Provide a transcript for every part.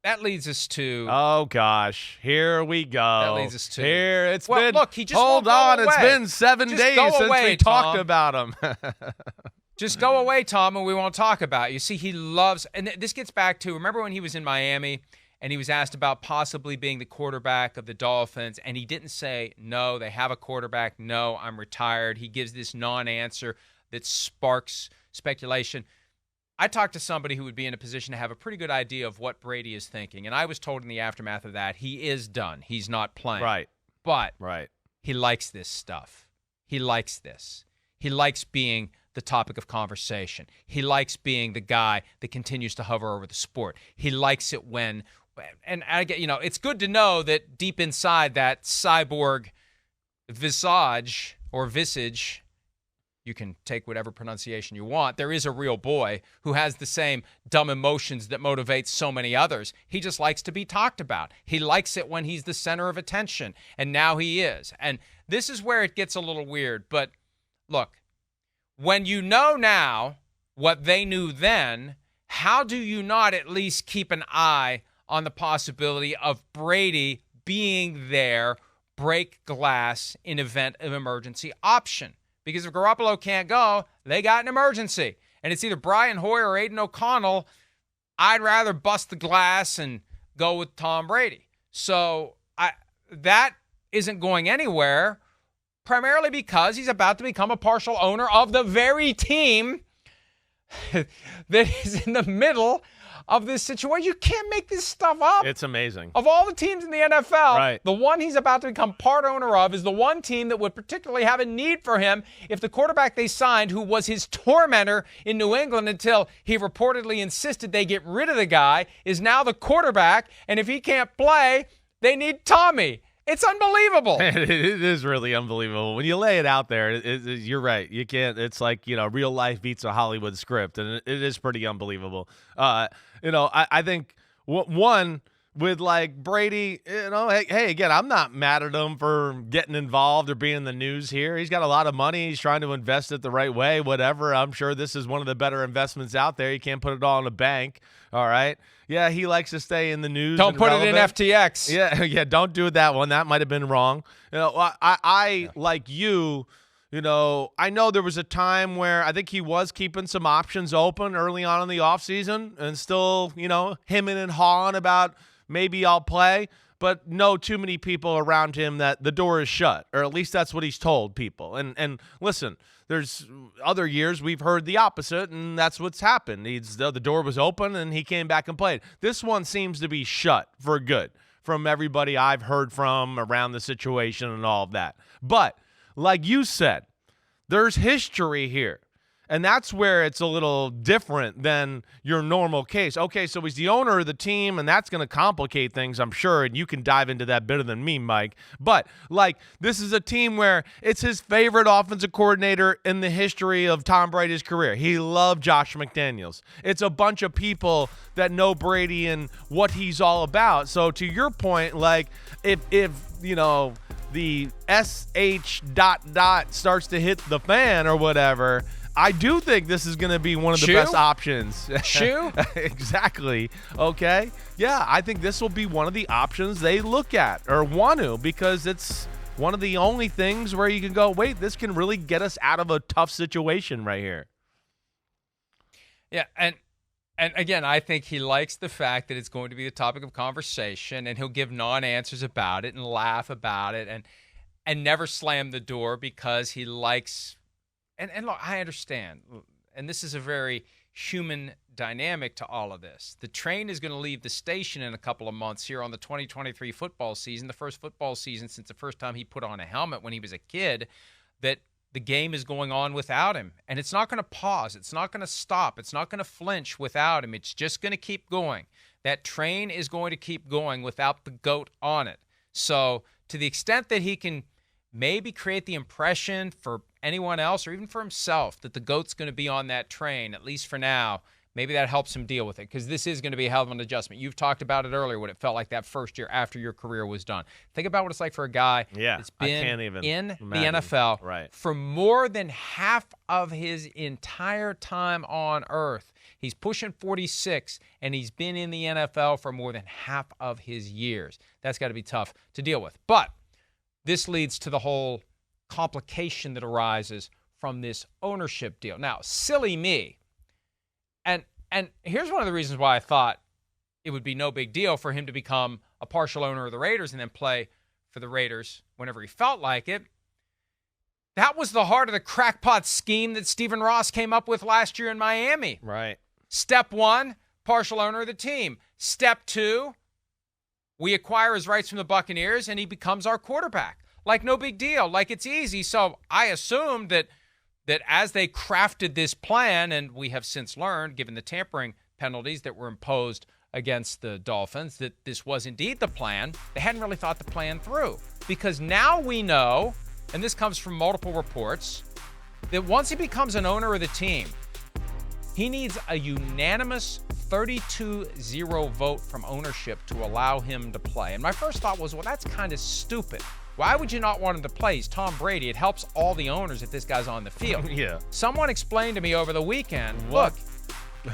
that leads us to. Oh gosh, here we go. That leads us to. Here it's well, been. Look, he just hold won't on, go it's away. been 7 Just days go since away, we talked Tom. about him. Just go away, Tom, and we won't talk about it. You see, he loves, and this gets back to, remember when he was in Miami and he was asked about possibly being the quarterback of the Dolphins, and he didn't say, no, they have a quarterback, no, I'm retired. He gives this non-answer that sparks speculation. I talked to somebody who would be in a position to have a pretty good idea of what Brady is thinking, and I was told in the aftermath of that, he is done. He's not playing. Right. But Right. he likes this stuff. He likes this. He likes being the topic of conversation. He likes being the guy that continues to hover over the sport. He likes it when, and I get, it's good to know that deep inside that cyborg visage, you can take whatever pronunciation you want, there is a real boy who has the same dumb emotions that motivate so many others. He just likes to be talked about. He likes it when he's the center of attention, and now he is. And this is where it gets a little weird, but look, when you know now what they knew then, how do you not at least keep an eye on the possibility of Brady being there, break glass in event of emergency option? Because if Garoppolo can't go, they got an emergency. And it's either Brian Hoyer or Aiden O'Connell. I'd rather bust the glass and go with Tom Brady. So that isn't going anywhere, primarily because he's about to become a partial owner of the very team that is in the middle of this situation. You can't make this stuff up. It's amazing. Of all the teams in the NFL, right, the one he's about to become part owner of is the one team that would particularly have a need for him if the quarterback they signed, who was his tormentor in New England until he reportedly insisted they get rid of the guy, is now the quarterback, and if he can't play, they need Tommy. It's unbelievable. It is really unbelievable. When you lay it out there, you're right. You can't, it's like, real life beats a Hollywood script, and it is pretty unbelievable. I think, one, with like Brady, hey, again, I'm not mad at him for getting involved or being in the news here. He's got a lot of money. He's trying to invest it the right way, whatever. I'm sure this is one of the better investments out there. You can't put it all in a bank. All right. Yeah, he likes to stay in the news. Don't put it in FTX. Yeah, don't do that one. That might have been wrong. I like you. I know there was a time where I think he was keeping some options open early on in the offseason and still, hemming and hawing about maybe I'll play, but no too many people around him that the door is shut, or at least that's what he's told people. And listen, there's other years we've heard the opposite, and that's what's happened. The door was open, and he came back and played. This one seems to be shut for good from everybody I've heard from around the situation and all of that. But like you said, there's history here. And that's where it's a little different than your normal case. Okay, so he's the owner of the team, and that's going to complicate things, I'm sure, and you can dive into that better than me, Mike. But, this is a team where it's his favorite offensive coordinator in the history of Tom Brady's career. He loved Josh McDaniels. It's a bunch of people that know Brady and what he's all about. So, to your point, if the SH ... starts to hit the fan or whatever, I do think this is going to be one of the best options. Shoe? Exactly. Okay. Yeah, I think this will be one of the options they look at or want to, because it's one of the only things where you can go, wait, this can really get us out of a tough situation right here. Yeah, and again, I think he likes the fact that it's going to be the topic of conversation, and he'll give non-answers about it and laugh about it and never slam the door, because he likes. And look, I understand, and this is a very human dynamic to all of this. The train is going to leave the station in a couple of months here on the 2023 football season, the first football season since the first time he put on a helmet when he was a kid, that the game is going on without him. And it's not going to pause. It's not going to stop. It's not going to flinch without him. It's just going to keep going. That train is going to keep going without the GOAT on it. So to the extent that he can maybe create the impression for anyone else or even for himself that the GOAT's going to be on that train, at least for now, maybe that helps him deal with it, because this is going to be a hell of an adjustment. You've talked about it earlier, what it felt like that first year after your career was done. Think about what it's like for a guy that's been in the NFL for more than half of his entire time on earth. He's pushing 46, and he's been in the NFL for more than half of his years. That's got to be tough to deal with. But this leads to the whole complication that arises from this ownership deal. Now, silly me. And here's one of the reasons why I thought it would be no big deal for him to become a partial owner of the Raiders and then play for the Raiders whenever he felt like it. That was the heart of the crackpot scheme that Stephen Ross came up with last year in Miami. Right. Step 1, partial owner of the team. Step 2, we acquire his rights from the Buccaneers and he becomes our quarterback. Like no big deal. Like it's easy. So I assumed that as they crafted this plan, and we have since learned, given the tampering penalties that were imposed against the Dolphins, that this was indeed the plan. They hadn't really thought the plan through. Because now we know, and this comes from multiple reports, that once he becomes an owner of the team, he needs a unanimous 32-0 vote from ownership to allow him to play. And my first thought was, well, that's kind of stupid. Why would you not want him to play? He's Tom Brady. It helps all the owners if this guy's on the field. Yeah. Someone explained to me over the weekend, look,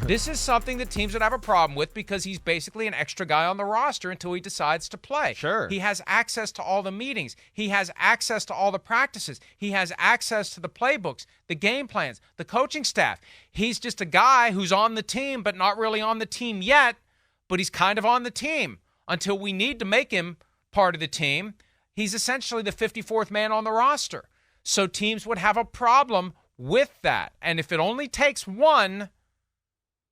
this is something that teams would have a problem with because he's basically an extra guy on the roster until he decides to play. Sure. He has access to all the meetings. He has access to all the practices. He has access to the playbooks, the game plans, the coaching staff. He's just a guy who's on the team but not really on the team yet, but he's kind of on the team until we need to make him part of the team. He's essentially the 54th man on the roster. So teams would have a problem with that. And if it only takes one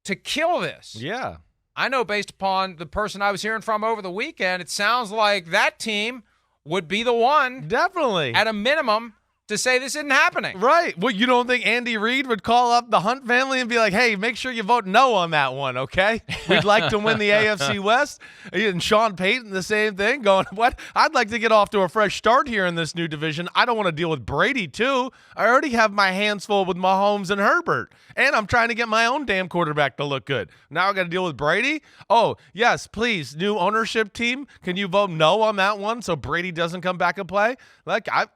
to kill this. Yeah. I know based upon the person I was hearing from over the weekend, it sounds like that team would be the one. Definitely. At a minimum to say this isn't happening. Right. Well, you don't think Andy Reid would call up the Hunt family and be like, hey, make sure you vote no on that one, okay? We'd like to win the AFC West. And Sean Payton, the same thing, going, what? I'd like to get off to a fresh start here in this new division. I don't want to deal with Brady, too. I already have my hands full with Mahomes and Herbert. And I'm trying to get my own damn quarterback to look good. Now I got to deal with Brady? Oh, yes, please, new ownership team, can you vote no on that one so Brady doesn't come back and play?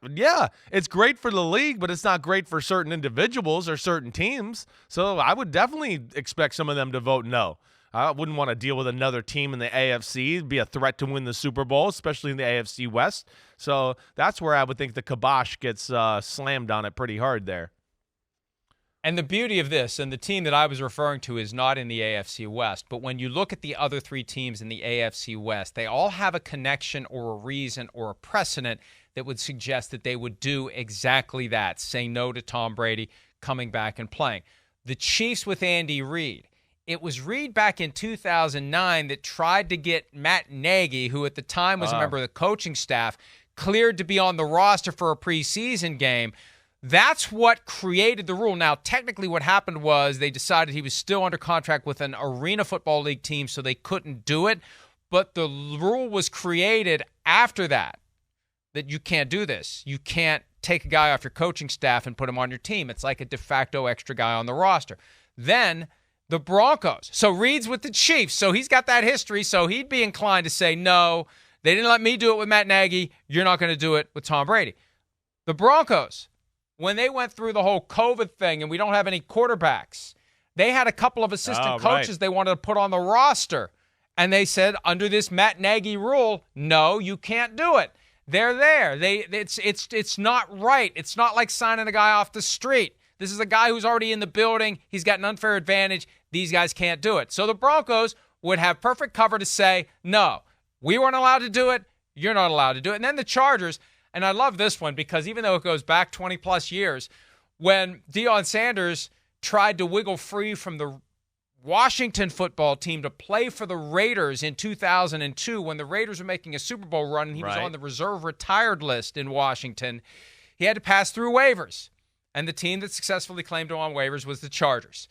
Yeah, it's great for the league, but it's not great for certain individuals or certain teams. So I would definitely expect some of them to vote no. I wouldn't want to deal with another team in the AFC. It'd be a threat to win the Super Bowl, especially in the AFC West. So that's where I would think the kibosh gets slammed on it pretty hard there. And the beauty of this, and the team that I was referring to is not in the AFC West, but when you look at the other three teams in the AFC West, they all have a connection or a reason or a precedent that would suggest that they would do exactly that, say no to Tom Brady coming back and playing. The Chiefs with Andy Reid. It was Reid back in 2009 that tried to get Matt Nagy, who at the time was a member of the coaching staff, cleared to be on the roster for a preseason game. That's what created the rule. Now, technically what happened was they decided he was still under contract with an Arena Football League team, so they couldn't do it. But the rule was created after that you can't do this. You can't take a guy off your coaching staff and put him on your team. It's like a de facto extra guy on the roster. Then the Broncos. So Reid's with the Chiefs, so he's got that history, so he'd be inclined to say, no, they didn't let me do it with Matt Nagy. You're not going to do it with Tom Brady. The Broncos, when they went through the whole COVID thing and we don't have any quarterbacks, they had a couple of assistant coaches they wanted to put on the roster. And they said, under this Matt Nagy rule, no, you can't do it. They're there. It's not right. It's not like signing a guy off the street. This is a guy who's already in the building. He's got an unfair advantage. These guys can't do it. So the Broncos would have perfect cover to say, no, we weren't allowed to do it. You're not allowed to do it. And then the Chargers, and I love this one because even though it goes back 20-plus years, when Deion Sanders tried to wiggle free from the Washington football team to play for the Raiders in 2002 when the Raiders were making a Super Bowl run and he was on the reserve retired list in Washington, he had to pass through waivers. And the team that successfully claimed him on waivers was the Chargers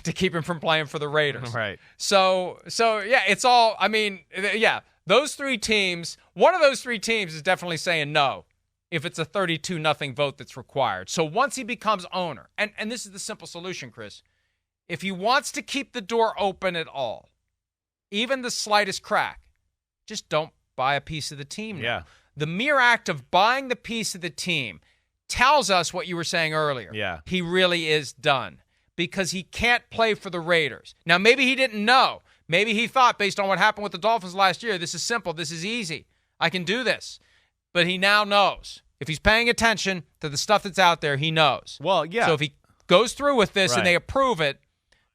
to keep him from playing for the Raiders. Right. So yeah, it's all, I mean, yeah, those three teams, one of those three teams is definitely saying no if it's a 32-0 vote that's required. So once he becomes owner, and this is the simple solution, Chris, if he wants to keep the door open at all, even the slightest crack, just don't buy a piece of the team now. Yeah. The mere act of buying the piece of the team tells us what you were saying earlier. Yeah. He really is done. because he can't play for the Raiders. Now, maybe he didn't know. Maybe he thought, based on what happened with the Dolphins last year, this is simple, this is easy. I can do this. But he now knows. If he's paying attention to the stuff that's out there, he knows. Well, yeah. So if he goes through with this Right. and they approve it,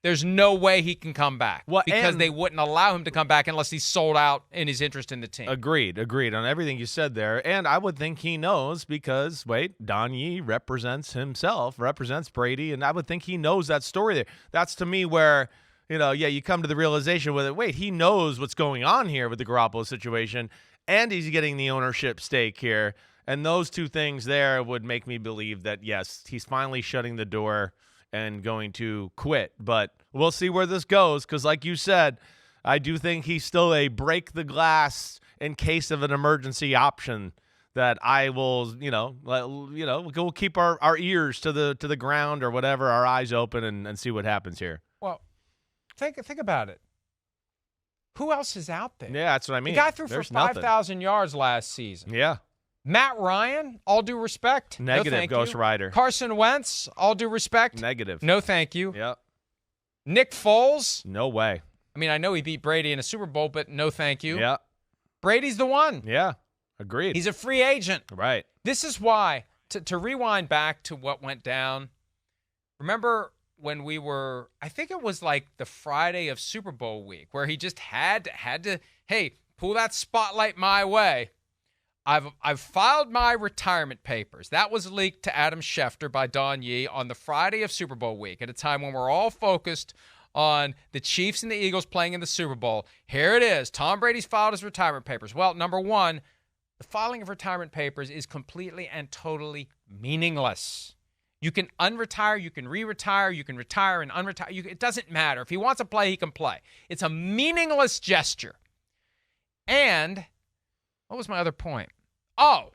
there's no way he can come back because they wouldn't allow him to come back unless he's sold out in his interest in the team. Agreed on everything you said there. And I would think he knows because, Don Yee represents himself, represents Brady, and I would think he knows that story there. That's to me where, you come to the realization with it, he knows what's going on here with the Garoppolo situation, and he's getting the ownership stake here. And those two things there would make me believe that, yes, he's finally shutting the door and going to quit. But we'll see where this goes because, like you said, I do think he's still a break the glass in case of an emergency option that I will, we'll keep our ears to the ground or whatever, our eyes open and see what happens here. Well, think about it. Who else is out there? Yeah, that's what I mean. The guy threw for 5,000 yards last season. Yeah. Matt Ryan, all due respect. Negative, no, thank Ghost you. Rider. Carson Wentz, all due respect. Negative. No, thank you. Yeah. Nick Foles. No way. I mean, I know he beat Brady in a Super Bowl, but no, thank you. Yeah. Brady's the one. Yeah. Agreed. He's a free agent. Right. This is why, to rewind back to what went down, remember when we were, I think it was like the Friday of Super Bowl week, where he just had to, hey, pull that spotlight my way. I've filed my retirement papers. That was leaked to Adam Schefter by Don Yee on the Friday of Super Bowl week at a time when we're all focused on the Chiefs and the Eagles playing in the Super Bowl. Here it is. Tom Brady's filed his retirement papers. Well, number one, the filing of retirement papers is completely and totally meaningless. You can unretire, you can re-retire, you can retire and unretire. It doesn't matter. If he wants to play, he can play. It's a meaningless gesture. And what was my other point? Oh,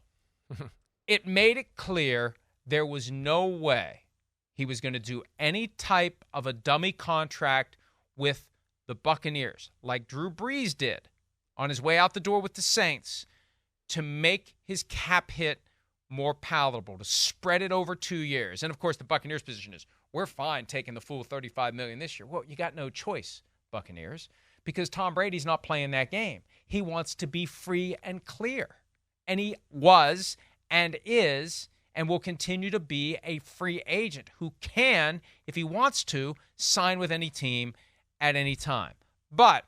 it made it clear there was no way he was going to do any type of a dummy contract with the Buccaneers like Drew Brees did on his way out the door with the Saints to make his cap hit more palatable, to spread it over 2 years. And, of course, the Buccaneers' position is, we're fine taking the full $35 million this year. Well, you got no choice, Buccaneers, because Tom Brady's not playing that game. He wants to be free and clear. And he was and is and will continue to be a free agent who can, if he wants to, sign with any team at any time. But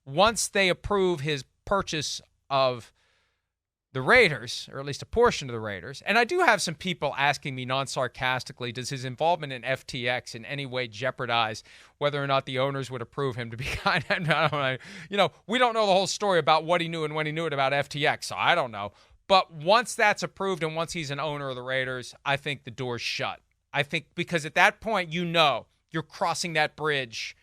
once they approve his purchase of the Raiders, or at least a portion of the Raiders, and I do have some people asking me non-sarcastically, does his involvement in FTX in any way jeopardize whether or not the owners would approve him to be kind of, we don't know the whole story about what he knew and when he knew it about FTX, so I don't know. But once that's approved and once he's an owner of the Raiders, I think the door's shut. I think because at that point, you're crossing that bridge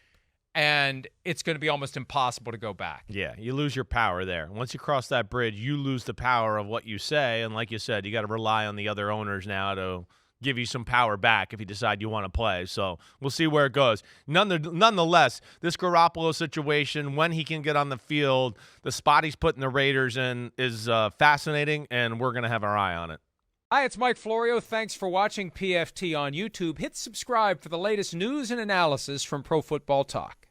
and it's going to be almost impossible to go back. Yeah, you lose your power there. Once you cross that bridge, you lose the power of what you say. And like you said, you got to rely on the other owners now to give you some power back if you decide you want to play. So we'll see where it goes. Nonetheless, this Garoppolo situation, when he can get on the field, the spot he's putting the Raiders in is fascinating, and we're going to have our eye on it. Hi, it's Mike Florio. Thanks for watching PFT on YouTube. Hit subscribe for the latest news and analysis from Pro Football Talk.